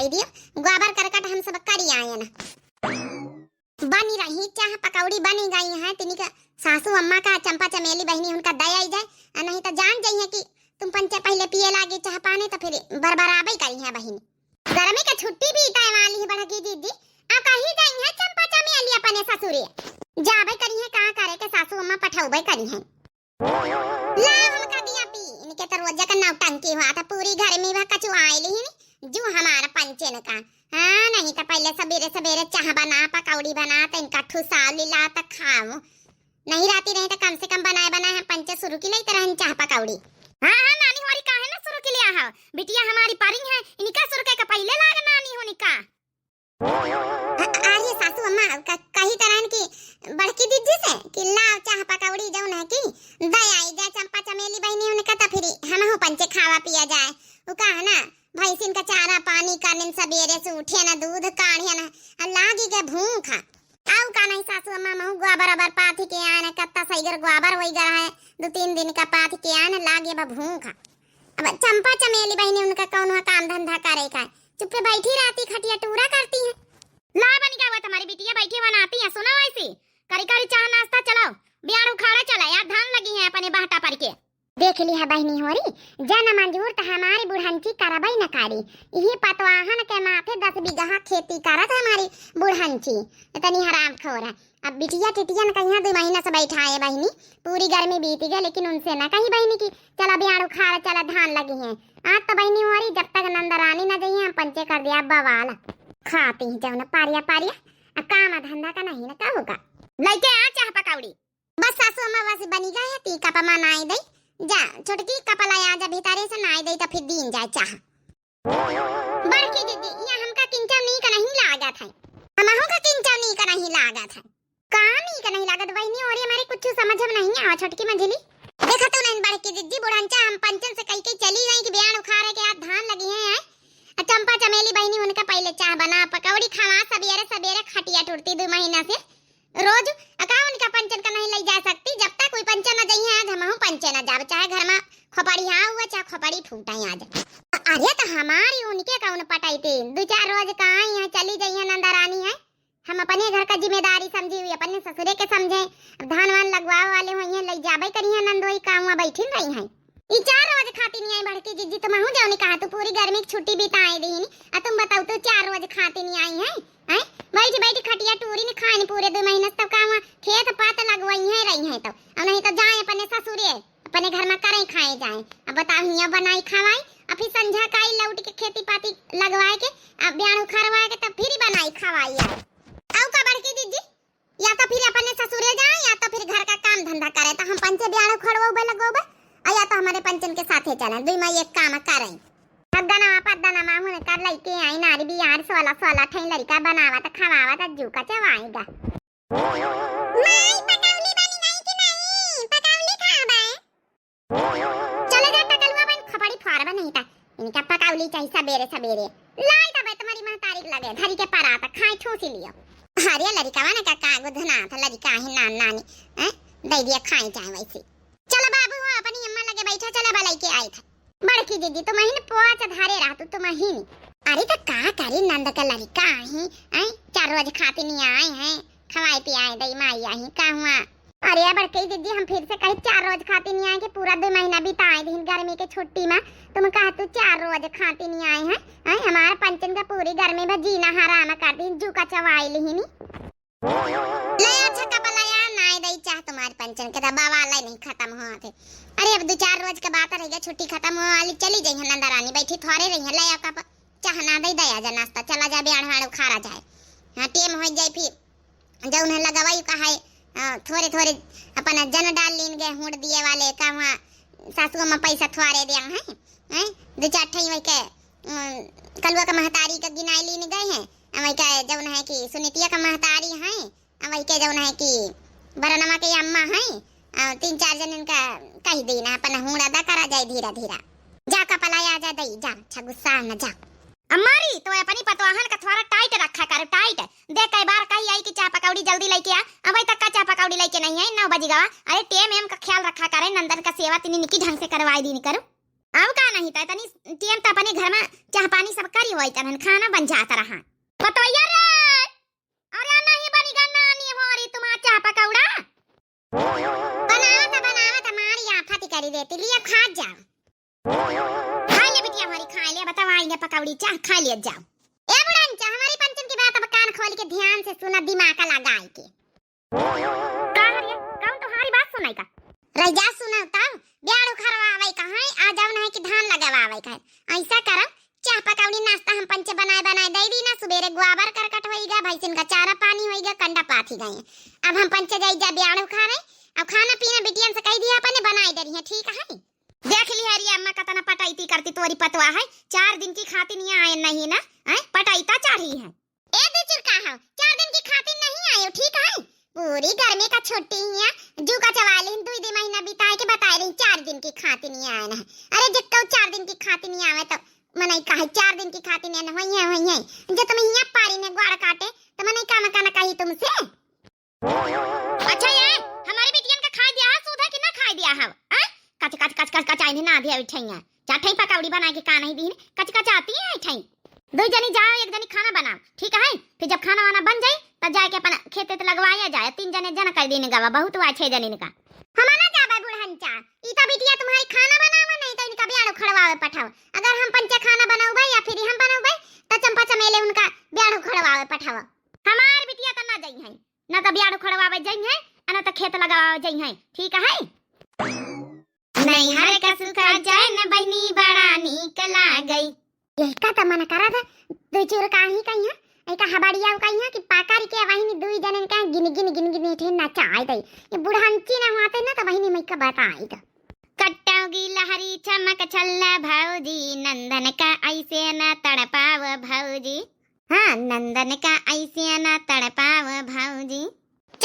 दई दियो, गोबर करकट हम सब करी आए ना। बनी रही चाह पकौड़ी बनी गई है, तिनी का सासू अम्मा का चंपा चमेली बहनी उनका दया आई जाए, नहीं तो जान जाइए कि तुम पंचे पहले पिए लागे चाह पाने तो फिर बरबराबई करी है बहनी। गर्मी का छुट्टी भी तय वाली है बड़की दीदी, आ कहीं गई है चंपा चमेली अपने ससुरे जाबे करी है, कहां करे के सासू अम्मा पठौबे करी है। ला हमका दिया पी, इनके तो रोजा का नौटंकी हुआ था पूरी घर में, वह कछु आइली ही जो हमारा पंचन का। हाँ नहीं तो पहले सवेरे सवेरे चाह बना पकौड़ी बना तो इनका ठुसा लीला तक खाओ, नहीं राती रहे तो कम से कम बनाए बनाए हम पंचे शुरू की नहीं तरह चाह पकौड़ी। हाँ हाँ नानी हमारी काहे ना शुरू के लिए आओ, बिटिया हमारी पारी है इनका शुरू के पहले लाग नानी होनी का। अरे सासू अम्मा कही तरह की बड़की दीदी से कि लाओ चाह पकौड़ी जाऊन है कि दया आई जा चंपा चमेली बहनी उनका तो फिर हम हो पंचे खावा पिया जाए। वो कहा ना भैंसिन का चारा पानी करने सवेरे से उठे ना दूध काढ़े ना लागी के भूखा आउ का नहीं सासू अम्मा महू गोबर अबर पाथी के आने कत्ता सहीगर गोबर होई गर है 2-3 दिन का पाथी के आने लागे बा भूखा। अब चंपा चमेली बहनी उनका कौन काम धंधा करे का, चुप बैठी रहती खटिया टूरा करती है। ला बनी क्या हुआ तुम्हारी बिटिया बैठी बनाती है, सुनो ऐसी करी करी चाह नाश्ता चलाओ, बियार उखाड़ा चला यार धान लगी है अपने बाहटा पर के। देख ली है बहनी होरी जन मंजूर तो हमारी बुढ़ंती करबई न कारी, यही पतवाहन के माथे 10 बीघा खेती करत हमारी बुढ़ंती इतनी हराम खोर है। अब बिटिया टिटिया न कहीं 2 महीना से बैठाए बहनी, पूरी गर्मी बीत गई लेकिन उनसे न कही बहनी की चला बियार उखाड़ा चला धान लगी है। आज तो बहनी होरी जब तक नंदरानी न गई हम पंचे कर दिया बवाल खाती ही जाओ ना पारिया पारिया, अब काम धंधा का नहीं ना का होगा। लइके आ चाह पकौड़ी बस सासू अम्मा बस बनी गई है, ती कपा नाई दई जा छोटकी कपला आ जा भीतरे से नाई दई तो फिर दिन जाए चाह। बड़की दीदी ये हमका किंचा नहीं का नहीं लागत है, हमहु का किंचा नहीं का नहीं लागत है, कहां नहीं का नहीं लागत बहनी और हमारे कुछ समझ में नहीं आ छोटकी मंझली देखा तो नहीं। बड़की दीदी बुढ़ंचा हम पंचन से कई चली गई कि बयान उखाड़े के हाथ धान लगी है। चंपा चमेली बहनी उनका पहले चाह बना पकौड़ी खावा सवेरे सवेरे खटिया टूटती 2 महीना से रोज अकाउंट का पंचन का नहीं ले जा सकती, जब तक कोई पंचन न जाइए आज हम पंचे न जाब चाहे घर में खोपड़ी हाँ हुआ चाहे खोपड़ी फूटा आज। अरे तो हमारी उनके कौन पटाई थी 2-4 रोज कहाँ यहाँ चली जाइए नंदरानी है, हम अपने घर का जिम्मेदारी समझी हुई अपने ससुरे के समझे, धान वान लगवावे वाले हुई ले जाबे करिए नंदोई काम बैठी रही है। ई 4 रोज खाती नहीं आई बड़की जीजी तुम हूं जाओ ने कहा तू पूरी गर्मी की छुट्टी बिताई दी नहीं, तुम बताओ तो 4 रोज खाती नहीं आई है हैं बैठ बैठ खटिया टूरी ने खाए पूरे 2 महीने तक काम खेत पात लगवाई है रही है, तो अब नहीं तो जाए अपने ससुरे अपने घर में करे खाए जाए। अब बताओ हिया बनाई खवाई अब फिर संझा काई लौट के खेती पाती लगवाए के अब ब्याह उखरवाए के तब फिर बनाई खवाई है। आउ का बड़की दीदी या तो फिर अपने ससुरे जाए या तो फिर घर का काम धंधा करे, तो हम पंचे ब्याह उखरवाओ लगोबे या तो हमारे पंचन के साथे चले 2 में एक काम करें। पद्दाना मामू कर लइके आई नारी भी यार 16 ठई लड़का बनावा त खवावा त जू का चवाएगा। नहीं पकौली बनी नहीं कि नहीं पकौली खाबा चले जा टकलवा बन खपड़ी फारबा नहीं था इनका पकौली चाहिए सवेरे सवेरे लाई तबे तुम्हारी मां तारीख लगे धरी के पराता खाए ठोसी लियो। अरे लड़का वाला का कागज धना था लड़का है नानी हैं दे दिया खाए जाए वैसे। चलो बाबू हो अपनी अम्मा लगे बैठा चला बलाई के आई था। बड़की दीदी तो महीने पोच धारे रहा तो महीने अरे तो का करी नंद का लड़का है हैं 4 रोज खाती नहीं आए हैं खवाए पियाए दई माई आई का हुआ। अरे बड़की दीदी हम फिर से कहीं 4 रोज खाती नहीं आए कि पूरा 2 महीना बिताए दिन गर्मी के छुट्टी में तुम कहा तू 4 रोज खाती नहीं आए हैं हमारा पंचन का पूरी गर्मी में जीना हराम कर दी जू का चवाई लिहिनी ले अच्छा कपलाया नाई दई चाह तुम्हारे पंचन के दबा वाला नहीं खत्म हुआ थे। अरे अब 2-4 रोज के बात रह गया छुट्टी खत्म हो वाली चली जाइए नंदरानी बैठी थोड़े रही है ले कप चाह ना दई दया जा नाश्ता चला जा बियाड़ हाड़ खारा जाए। हां टेम हो जाए फिर जौन है लगवाई कहा थोड़े थोड़े अपन जन डाल लीन गए हुड़ दिए वाले का वहां सासू में पैसा थोड़े दिया हैं 2-4 ठई वही के कलवा का महतारी का गिनाई लीन गए हैं वही का जौन है कि सुनीतिया का महतारी है वही के जौन है कि बरनमा के अम्मा है 3-4 जन इनका कह देना अपन हुड़ा दा करा जाए धीरा धीरा जा कपलाया जा दई जा अच्छा गुस्सा न जा। अम्मारी तो अपनी पतवाहन का थोड़ा टाइट रखा कर टाइट देख कई बार कही आई कि चाय पकौड़ी जल्दी लेके आ अभी तक का चाय पकौड़ी लेके नहीं है 9 बजे गवा। अरे टेम एम का ख्याल रखा करे नंदन का सेवा तिनी निकी ढंग से करवाई दी करो अब का नहीं था तनी टेम तो अपने घर में चाह पानी सब करी होई तहन खाना बन जाता रहा पतोया रे अरे नहीं बनेगा नानी होरी तुम्हारा चाह पकौड़ा बनावत हमारी आफत करी देती लिया खा जाओ खा ले बिटिया हमारी खा ले बताओ ले पकौड़ी चाह खा ले जाओ ए बुढ़न चाह हमारी पंचम की बात अब कान खोल के ध्यान से सुना दिमाग का लगाई के का हरिया कौन तुम्हारी बात सुनाई का रजा सुना तब ब्याड़ उखरवावे कहां आ जाओ नहीं कि धान लगावावे कहां ऐसा करम चाह पकौड़ी नाश्ता हम पंचे बनाए दे दी ना सुबेरे गुआबर करकट होईगा भैंसिन का चारा पानी होईगा कंडा पाथी गए अब हम पंचे जाई जा ब्याड़ उखारे अब खाना पीना बिटियन से कह दिया अपने बनाई दे रही है ठीक है देख ली हरी अम्मा कतना पटाईती करती तोरी पतवा है 4 दिन की खाती नहीं आए नहीं ना पटाईता चाही है ए दे का हो 4 दिन की खाती नहीं आए ठीक है पूरी गर्मी का छुट्टी है जू का चवाली 2 महीना बिताए के बता रही 4 दिन की खाती नहीं आए ना अरे जब कहो 4 दिन की खाती नहीं आवे तो मने कहे 4 दिन की खाती नहीं होई है जो तुम हिया पारी ने ग्वाड़ काटे तो मने का कही तुमसे अच्छा ये हमारी बिटियन का खा दिया सुधा कि ना खा दिया हम कच आईने ना दिया उठैया चाठई पकौड़ी बना के का नहीं दी कच आती है उठई दो जनी जाओ एक जनी खाना बनाओ ठीक है फिर जब खाना वाना बन जाए तब जाके अपन खेते तो लगवाया जाए 3 जने जना कर देने गवा बहुत हुआ 6 जने का हमारा जाबा बुढ़हनचा ई तो बिटिया तुम्हारी खाना बनावा नहीं तो इनका ब्याड़ खड़वावे पठाओ अगर हम पंचा खाना बनाऊबे या फिर हम बनाऊबे तो चंपा चमेले उनका ब्याड़ खड़वावे पठाओ हमार बिटिया तो ना जाई है ना तो ब्याड़ खड़वावे जाई है ना तो खेत लगावे जाई है ठीक है नहीं हर का सुखा जाए न बहनी बड़ा नीक लागई यही का त मन करा था दो चोर का ही कहीं है एका हबाड़िया कहीं है कि पाकारी के वही 2 जने का गिन थे नचाई दई ये बुढ़ांची ना होते ना तो वही मैं का बताई तो कट्टागी लहरी चमक छल्ला भौजी नंदन का ऐसे न तड़पाव भौजी हां नंदन का ऐसे न तड़पाव भौजी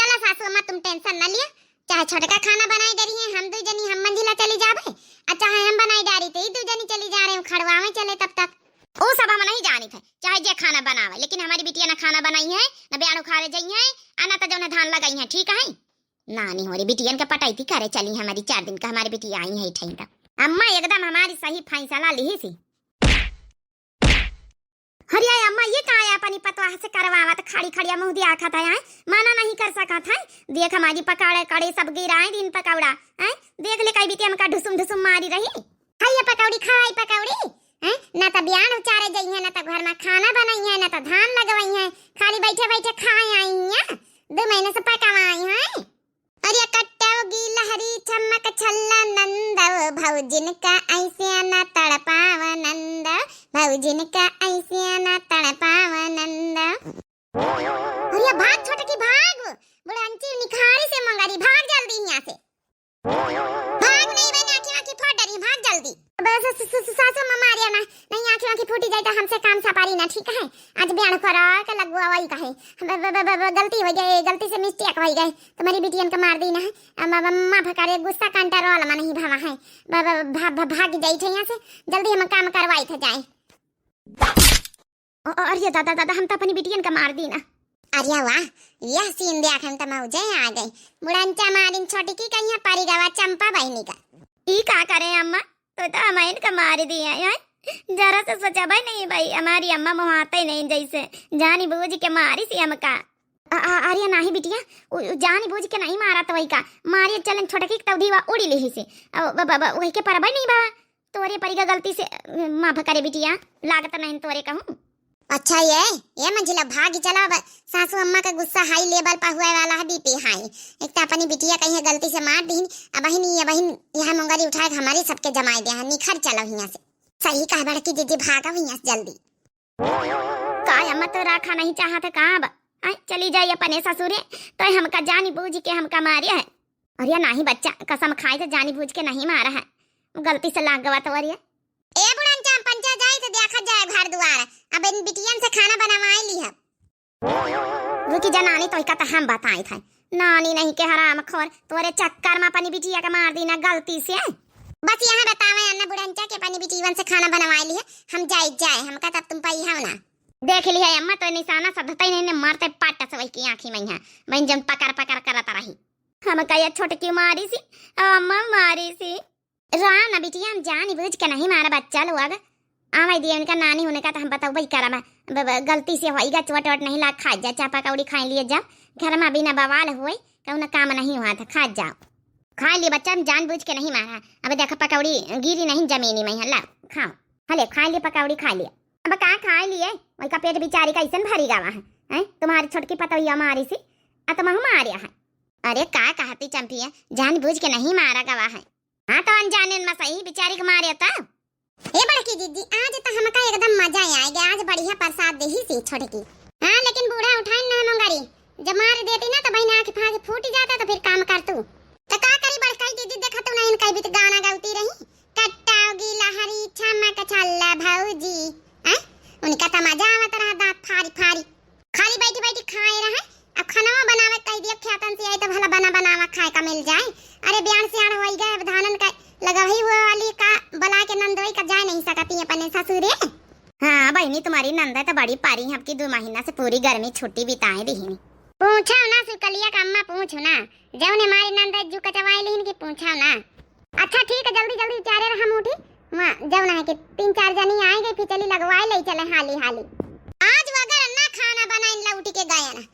चलो सासू अम्मा तुम टेंशन ना लिया चाहे छोटका खाना बनाई दे रही है हम 2 जनी हम मंजिला चली जाबे अच्छा है हम बनाई डारी थे 2 जनी चली जा रहे हैं खड़वावे चले तब तक ओ सब हम नहीं जानी थे चाहे जे खाना बनावे लेकिन हमारी बिटिया ना खाना बनाई है ना ब्याण उखाड़े जाई है आना तो जौन धान लगाई है ठीक है नानी होरी बिटियन का पटाई थी करे चली हमारी 4 दिन का हमारी बिटिया आई है ठई का अम्मा एकदम हमारी सही फैसला ली सी हरिया अम्मा ये का है अपनी पतवा से करवावा तो खड़ी खड़िया मुंह दिया खाता है माना नहीं कर सका था देख हमारी पकाड़े कड़े सब गिराए दिन पकौड़ा है देख ले कई बिटिया का ढुसुम मारी रही खाइए पकौड़ी खाई पकौड़ी है ना तो ब्यान उचारे गई है ना तो घर में खाना बनाई है ना तो धान लगवाई है खाली बैठे बैठे खाए आई है 2 महीने से पकावाई है अरे कट्टाओगी लहरी चमक छल्ला नंद भौजिन का ऐसे न तड़पाव नंद भौजिन का ऐसे न तड़पाव नंद अरे भाग छोटे की भाग बुढ़ांची निखारी से मंगारी भाग जल्दी यहां से भाग नहीं बने आंखें फट रही भाग जल्दी बस सासू मम्मा आ ना नहीं आंखें फूटी जाए तो हमसे काम सपारी ना ठीक है आज ब्याह करा के लगवा वही कहे गलती हो गई गलती से मिस्टेक हो गई तुम्हारी बिटियन का मार दी ना मम्मा भकारे गुस्सा कंट्रोल वाला नहीं भावा है भाग जाई थे यहां से जल्दी हम काम करवाई थे जाए अरे दादा हम तो अपनी बिटियन का मार दी ना अरे वाह यह सीन देख हम तो मौजे आ गई बुढ़ंचा मारिन छोटी की कहीं पारी गवा चंपा बहनी का ई का करे अम्मा तो हमारे का मार दिया यार जरा से सोचा भाई नहीं भाई हमारी अम्मा मुहाते नहीं जैसे जानी बूझ के मारी सी हमका अरे नहीं बिटिया जानी बूझ के नहीं मारा तो वही का मारी चलन छोटा की तौदी वा उड़ी ली से वही के पर भाई नहीं बाबा तोरे परी का गलती से माफ करे बिटिया लागत नहीं तोरे कहूं अच्छा ये मंजिला भागी चला सासू अम्मा का गुस्सा हाई लेवल पर हुआ वाला है बीपी हाई एक तो अपनी बिटिया कहीं गलती से मार दी अब बहन यहाँ मंगरी उठाए हमारी सबके जमाई दे निखर चलो यहाँ से सही कह बड़की दीदी भागा यहाँ से जल्दी का अम्मा तो रखा नहीं चाहते कहाँ चली जाइए अपने ससुरे तो हमका जानी बूझ के हमका मारिया है और ये नहीं बच्चा कसम खाए तो जानी बूझ के नहीं मारा है गलती से लाग गवा तो ए बुढ़ंचा पंचा जाए तो देखा जाए घर द्वार अब इन बिटियन से खाना बनवाई ली है रुकी जनानी तो का हम बताई था नानी नहीं के हराम खोर तोरे चक्कर में अपनी बिटिया का मार दी ना गलती से बस यहाँ बतावे अन्ना बुढ़ंचा के अपनी बिटियन से खाना बनवाई ली है हम जाए हमका तब तुम पाई हो ना देख ली है अम्मा तो निशाना सधता ही नहीं मारते पाटा से वही की आंखी में है मैं जब पकड़ करता रही हम कहिए छोटकी मारी सी अम्मा मारी सी राना बिटिया हम जानी बूझ के नहीं मारा बच्चा लोग आवाई दिया उनका नानी होने का तो हम बताओ भाई करा मैं गलती से होइगा चोट वोट नहीं लाग खा जा चापा कौड़ी खा लिए जा घर में बिना बवाल हुए कहूँ काम नहीं हुआ था खा जाओ खा लिए बच्चा जानबूझ के नहीं मारा। अब देखो पकौड़ी गिरी नहीं जमीनी में हल्ला खाओ हले खा लिए पकौड़ी खा लिए। अब कहाँ खा लिए वही का पेट बेचारी का ऐसा भरी गवा है तुम्हारी छोटकी पतोहिया मारी सी तुम मारिया है। अरे का कहती चंपी है जानबूझ के नहीं मारा गवा है। हाँ तो अनजाने में सही बेचारी को मारे था। ए बड़की दीदी आज तो हमका एकदम मजा आएगा आज बढ़िया प्रसाद देही सी छोटकी। हाँ लेकिन बूढ़ा उठाई ना मंगारी जब मार देती ना तो बहना आँख फाँख फूट जाता तो फिर काम कर तू तो का करी बड़काई दीदी देखा तू नहीं इनका भी तो गाना गाती रही कट्टाओगी लहरी छमक छल्ला भौजी हैं उनका तो मजा आवत रहा दांत फाड़ी फाड़ी खाली बैठी बैठी खाए रहा। अब खाना बनावे कह दिया ख्यातन से आई तो भला बना बनावा खाए का मिल जाए। अरे ब्यान से आड़ होई गए धानन का लगवही हुआ वाली का बला के नंदोई का जा नहीं सकती अपने ससुरे। हाँ बहनी तुम्हारी नंदा तो बड़ी पारी है आपकी 2 महीना से पूरी गर्मी छुट्टी बिताए रही। पूछो ना सुकलिया का अम्मा पूछो ना जब ने हमारी नंदा जू कचवाई लेन की पूछो ना। अच्छा ठीक है जल्दी जल्दी चारे रहा मुठी मां जब ना के 3-4 जनी आए गए फिर चली लगवाए ले चले हाली हाली। आज वगर ना खाना बनाइन ला उठी के गया ना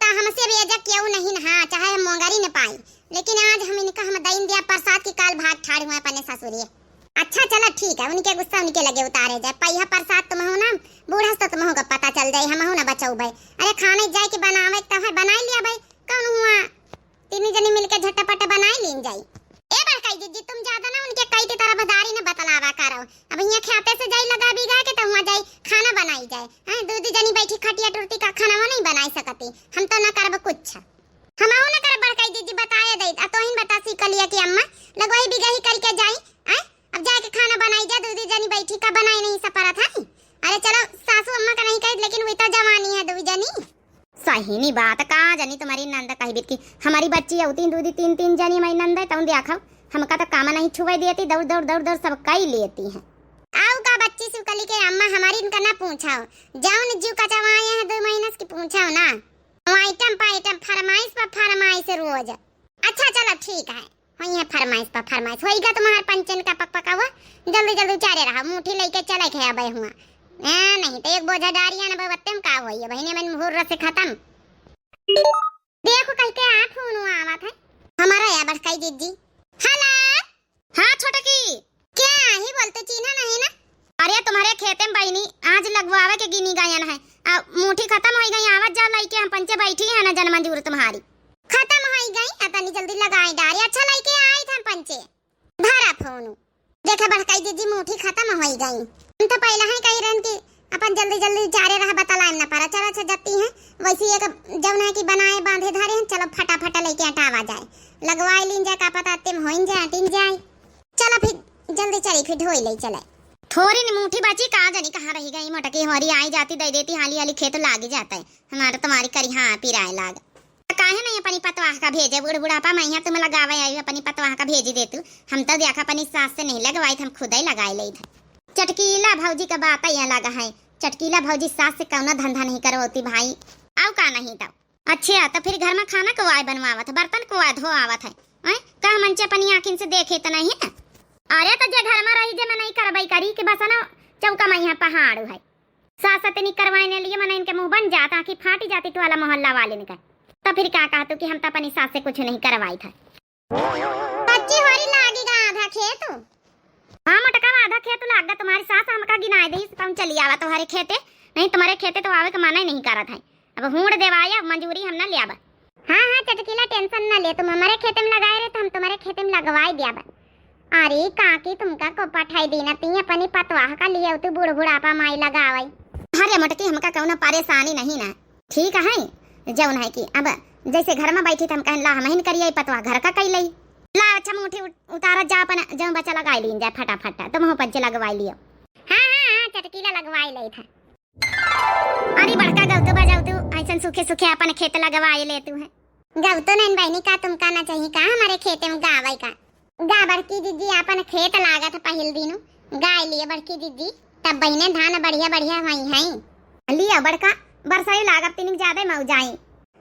ता हमसे भी अजक क्यों नहीं ना चाहे हम मोंगारी न पाई लेकिन आज हम इनका हम दइन दिया प्रसाद की काल भाग ठाड़ हुआ अपने ससुरिये। अच्छा चलो ठीक है उनके गुस्सा उनके लगे उतारे जाए पहिया प्रसाद तुम हो ना बूढ़ा तो तुम होगा पता चल जाए हम हो ना बचाऊ भाई। अरे खाने जाए के बनावे तो है बना लिया भाई कौन हुआ 3 जने मिलके झटपट बनाई लीन जाई। ए बड़काई दीदी तुम ज्यादा ना उनके कई तरह बदारी न बतलावा करो अब यहाँ खाते से जाई लगा भी गए के तो वहां जाई खाना बनाई जाए हैं 2 जनी बैठी खटिया टूटी का खाना वो नहीं बनाई सकती हम तो ना करब कुछ हम आओ ना कर बड़काई दीदी बताए दे तो ही बता सी कलिया की अम्मा लगवाई भी गई करके जाई हैं अब जाके खाना बनाई जा 2 जनी बैठी का बनाई नहीं सपरा था। अरे चलो सासू अम्मा का नहीं कही लेकिन वो तो जवानी है 2 जनी सही नहीं बात कहाँ जानी तुम्हारी नंदा कही बीत की हमारी बच्ची होती 2-3 जनी हमारी नंदा तुम देखा हमका तो काम नहीं छुआ देती दौड़ दौड़ दौड़ दौड़ सब कई लेती है। आओ का बच्ची सुकली के अम्मा हमारी इनका ना पूछाओ जाओ जीव का चवाए हैं 2 महीने की पूछाओ ना आइटम पर आइटम फरमाइश पर फरमाइश रोज। अच्छा चलो ठीक है वही है फरमाइश पर फरमाइश होएगा तुम्हारे पंचन का पक पका हुआ जल्दी जल्दी चारे रहा मुट्ठी लेके चले खे अब हुआ नहीं तो एक बोझा डारिया ना बत्ते में का होई है बहने मन मुहूर्त से खत्म। देखो कह के आ फोन आवा था हमारा या बस कई दीदी हेलो हाँ छोटा की क्या ही बोलते चीना नहीं ना। अरे तुम्हारे खेते में बहनी आज लगवावे के गिनी गायन है मुट्ठी खत्म हो गई आवाज जा लाई के हम पंचे बैठी है ना जन मंजूर तुम्हारी खत्म हो गई अतनी जल्दी लगाई डारी अच्छा लाई के आई था पंचे भरा फोन देखा बड़काई दीदी मुट्ठी खत्म हो गई हम तो पहले ही कही रहन की अपन जल्दी जल्दी चारे रहा बतलाएं ना पारा चला अच्छा जाती है वैसे एक जौना की बनाए बांधे धारे हैं चलो फटाफट लेके हटावा जाए लगवाई लीन जाए का पता तिम होइन जाए टिन जाए चलो फिर जल्दी चली फिर ढोई ले चले थोड़ी मुट्ठी बची कहाँ जानी कहाँ रही गई मटकी हमारी आई जाती दे देती हाली हाली खेत लाग जाता है हमारा तुम्हारी करी हाँ पिराए लाग काहे नहीं अपनी पतवाह का भेजे बूढ़ बुढ़ापा मैं तुम लगावे आई अपनी पतवाह का भेजी दे तू हम तो देखा अपनी सास से नहीं लगवाई हम खुद ही लगाए ले थे। चटकीला भौजी का बात यहाँ लगा है चटकीला भौजी सास से कौना धंधा नहीं करवाती भाई आओ का नहीं तो अच्छा तो फिर घर में खाना को आय बनवावत बर्तन को आय धो आवत है का मंचे अपनी आँखिन से देखे तो नहीं है। अरे तो जे घर में रही जे मैं नहीं करवाई करी कि बस ना चौका में यहाँ पहाड़ है सास नहीं करवाने लिए मैंने इनके मुंह बन जाता कि फाटी जाती टोला मोहल्ला वाले ने तो फिर क्या कहा तू कि हम तो अपनी सास से कुछ नहीं करवाई था। बच्ची हरी लागेगा आधा खेत हाँ मटका आधा खेत लागा तुम्हारी सास हमका गिनाए दी तुम चली आवा तुम्हारे खेते नहीं तुम्हारे खेते तो आवे का माना ही नहीं करा था अब हूड़ देवाया मंजूरी हम ना ले आवा। हाँ हाँ चटकीला टेंशन ना ले तुम हमारे खेते में लगाए रहे तो हम तुम्हारे खेते में लगवाई दिया। अरे काकी तुमका को पठाई देना ती अपनी पतवाह का लिए तू बूढ़ बुढ़ापा माई लगावाई। अरे मटकी हमका कौनो परेशानी नहीं ना ठीक है जौन है कि अब जैसे घर में बैठी हम कहन ला हम करिए पतवा घर का कई लई ला अच्छा मुठी उतारा जा अपन जब बच्चा लगाई लीन जाए फटाफट तुम हो पंचे लगवाई लियो। हाँ हाँ हाँ चटकीला लगवाई ले था। अरे बड़का गौतू बजाऊ ऐसा सूखे सूखे अपन खेत लगवाई ले तू है गौतू नहीं बहनी का तुम कहना चाहिए का हमारे खेते में गावाई का गा बड़की दीदी अपन खेत लागा था पहल दिनों गाय लिए बड़की दीदी तब बहने धान बढ़िया बढ़िया वही है लिया बड़का बरसा ही लागत तीन ज्यादा मऊ जाई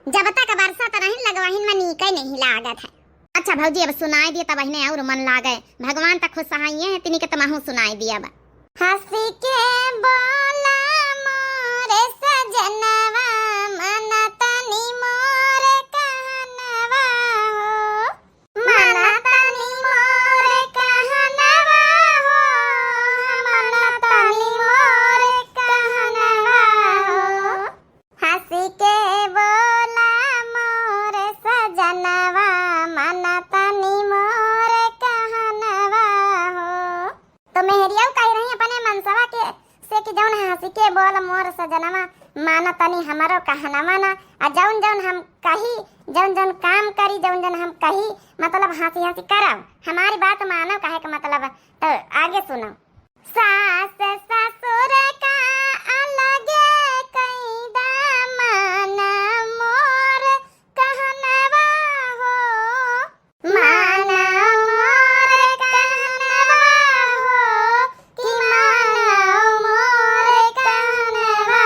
जब तक बरसा तो नहीं लगवाहिन में नीक नहीं लागत है। अच्छा भौजी अब सुनाई दिया तब बहने और मन लागे भगवान तक खुश सहाय है तिनी के तमाहू सुनाई दिया बा हंसी के बोला मोरे सजनवा मना तनी मोरे कहनवा हो मना तनी मोरे कहनवा हो मना तनी मोरे कहनवा हो हंसी के बोला मोरे सजनवा मना तनी मोरे कहनवा हो। तो मेहरिया कह रही अपने मनसवा के से कि जौन हंसी के बोल मोर सजनवा माना तनी हमारो कहनवा ना आ जौन जौन हम कही जौन जौन काम करी जौन जौन हम कही मतलब हंसी हंसी करब हमारी बात मानो कहे का मतलब। तो आगे सुनो। सास ससुर का अलग कैदा माना मोर कहनवा हो माना मोर कहनवा हो कि माना मोर कहनवा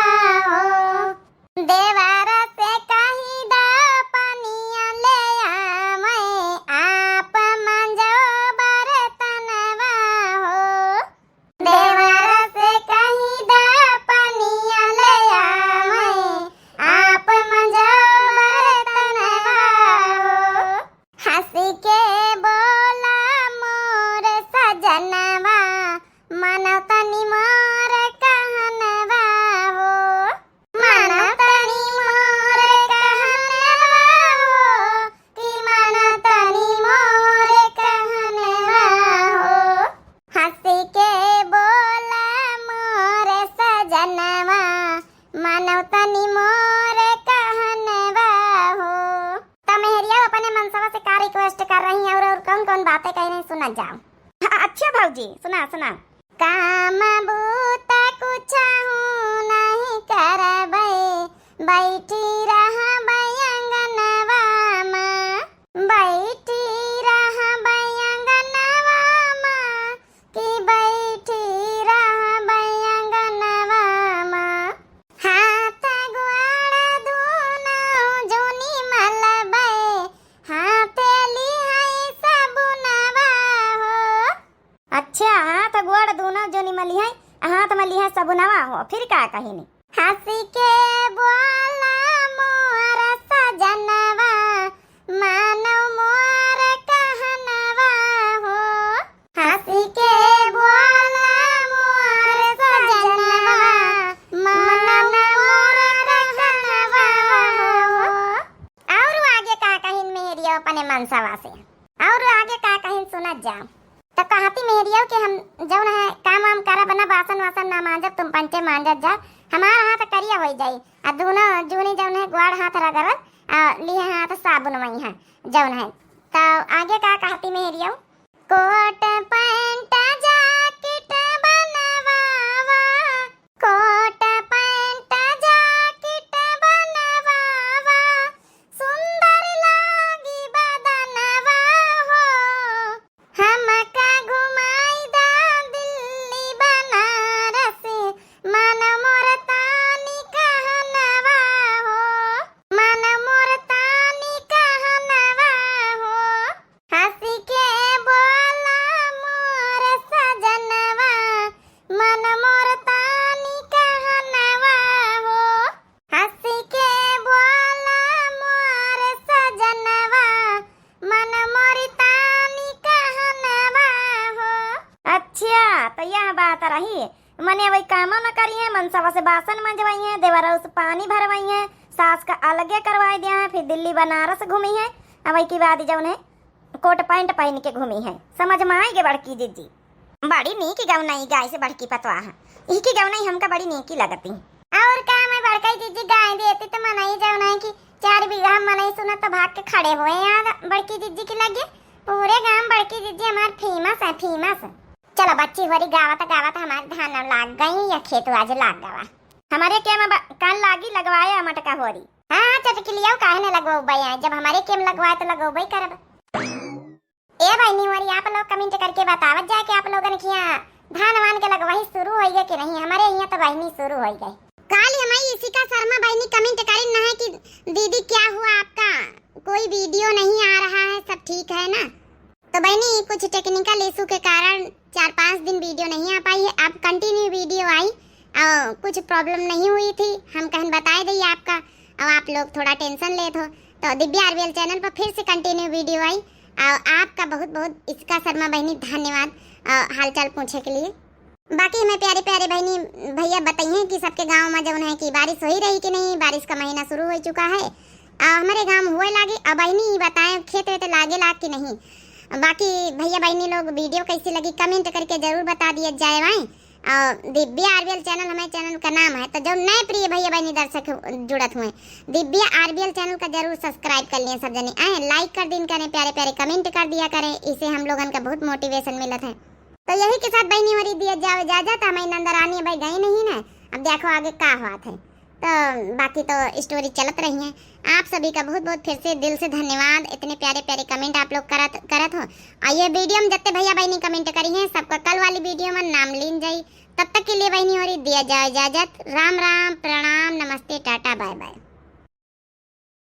हो देवर से कही दा पनिया ले आवे आप मंजो बरतनवा हो देवर से कही दा पनिया ले आवे आप मंजो बरतनवा हो हंसी के बोला मोर सजनवा मानो तनी मोर कहनवा हो मानो तनी मोर कहनवा हो कि मानो तनी मोर कहनवा हो हंसी के बोला मोर सजनवा मानो तनी मोर कहनवा हो। तो मेहरिया अपने मनसवा से का रिक्वेस्ट कर रही है और कौन कौन बातें कह रही सुना जाओ। अच्छा भाऊजी सुना सुना। काम बूता कुछ नहीं करबे बैठी रहबे अंगनवा में बैठी रहबे अंगनवा में कि बैठी रहबे अंगनवा में हाथ गोड़ दोनों जोनी मलबे हाथ लिहाई सबुनवा हो। अच्छा हाथ गोड़ दोनों जोनी मली है हाथ में लिहा सबुनवा हो फिर का कहिनी। हंसी के बोला मोर सजनवा मानो मोर कहनवा हो हंसी के बोला मोर सजनवा मानो मोर कहनवा हो। और आगे का कहिन मेहरिया अपने मनसवा से और आगे का कहिन सुनत जाओ। तो कहती मेहरिया के हम जौन है काम वाम करब ना बासन वासन ना मांजब तुम पंचे मांजत जा हमारा हाथ करिया हो जाई आ दोनों जूनी जौन है ग्वाड़ हाथ रगड़त आ लिए हाथ साबुन वही है जौन है। तो आगे का कहती मेहरिया कोट पैंट जैकेट बनवावा कोट पैंट जैकेट बनवावा सुंदर लागी बदनवा हो हमका घुमाई दा दिल्ली बनारस मन मोर तानी कहनवा हो मन मोर तानी कहनवा हो हंसी के बोला मोर सजनवा मन मोर तानी कहनवा हो हंसी के बोला मोर सजनवा मन मोर तानी कहनवा हो। अच्छा तो यह बात रही मने वही कामों न करी है मनसवा से बासन मंजवाई है देवरा से पानी भरवाई है सास का अलगे करवाई दिया है फिर दिल्ली बनारस घूमी है अब वही की बात जौन है कोट पैंट पहन के घूमी है समझ में आई के बड़की दीदी बड़ी नीकी गौनाई गाय से बड़की पतवा है इनकी गौनाई हमका बड़ी नीकी लगती और का मैं बड़की दीदी गाय देती तो मनाई जौनाई की 4 बीघा मनाई सुना तो भाग के खड़े हुए यार बड़की दीदी के लगे पूरे गांव बड़की दीदी हमार फेमस है फेमस। चलो बच्ची हमारी गावत हमारे धान लाग गई या खेत आज लाग गवा हमारे के में कान लागी लगवाया मटका होरी हाँ चटकिलिया काहे न लगवाओ भाई जब हमारे केम लगवाए तो लगवाओ भाई करब। ए भाई निवरी आप लोग कमेंट करके बतावत जाए कि आप लोगन के यहाँ धान वान के लगवाही शुरू हो गए कि नहीं। हमारे यहाँ तो बहनी शुरू हो गई काल हमारी इशिका शर्मा बहनी कमेंट करें ना है कि दीदी क्या हुआ आपका कोई वीडियो नहीं आ रहा है सब ठीक है ना। तो बहनी कुछ टेक्निकल इशू के कारण 4-5 दिन वीडियो नहीं आ पाई है। अब कंटिन्यू वीडियो आई और कुछ प्रॉब्लम नहीं हुई थी, हम कहन बताए दी आपका, और आप लोग थोड़ा टेंशन लेते हो। तो दिव्या आरबीएल चैनल पर फिर से कंटिन्यू वीडियो आई, और आपका बहुत बहुत इसका शर्मा बहनी धन्यवाद हालचाल पूछे के लिए। बाकी हमें प्यारे प्यारे बहनी भैया बताइए कि सबके गांव में जौन है कि बारिश हो ही रही कि नहीं, बारिश का महीना शुरू हो चुका है, हमारे गांव हुए लागे। अब बहनी ही बताएं खेत वेत लागे लाग कि नहीं। बाकी भैया बहनी लोग वीडियो कैसी लगी कमेंट करके जरूर बता दिया जाए भाई। और दिव्या आरबीएल चैनल हमारे चैनल का नाम है, तो जो नए प्रिय भैया बहनी दर्शक जुड़त हुए दिव्या आरबीएल चैनल का जरूर सब्सक्राइब कर लिए सब जने, आए लाइक कर दिन करें, प्यारे प्यारे कमेंट कर दिया करें, इससे हम लोगन का बहुत मोटिवेशन मिलत है। तो यही के साथ बहनी हमारी दिया जाओ इजाजत, हमारी नंदरानी भाई गई नहीं ना, अब देखो आगे क्या हुआ है। तो बाकी तो स्टोरी चलत रही है। आप सभी का बहुत बहुत फिर से दिल से धन्यवाद, इतने प्यारे प्यारे कमेंट आप लोग करत हो। आइए वीडियो में जत्ते भैया बहनी कमेंट करी हैं सबका कल वाली वीडियो में नाम लीन जाई। तब तक के लिए बहनी हो रही दिया जाओ इजाजत। राम राम।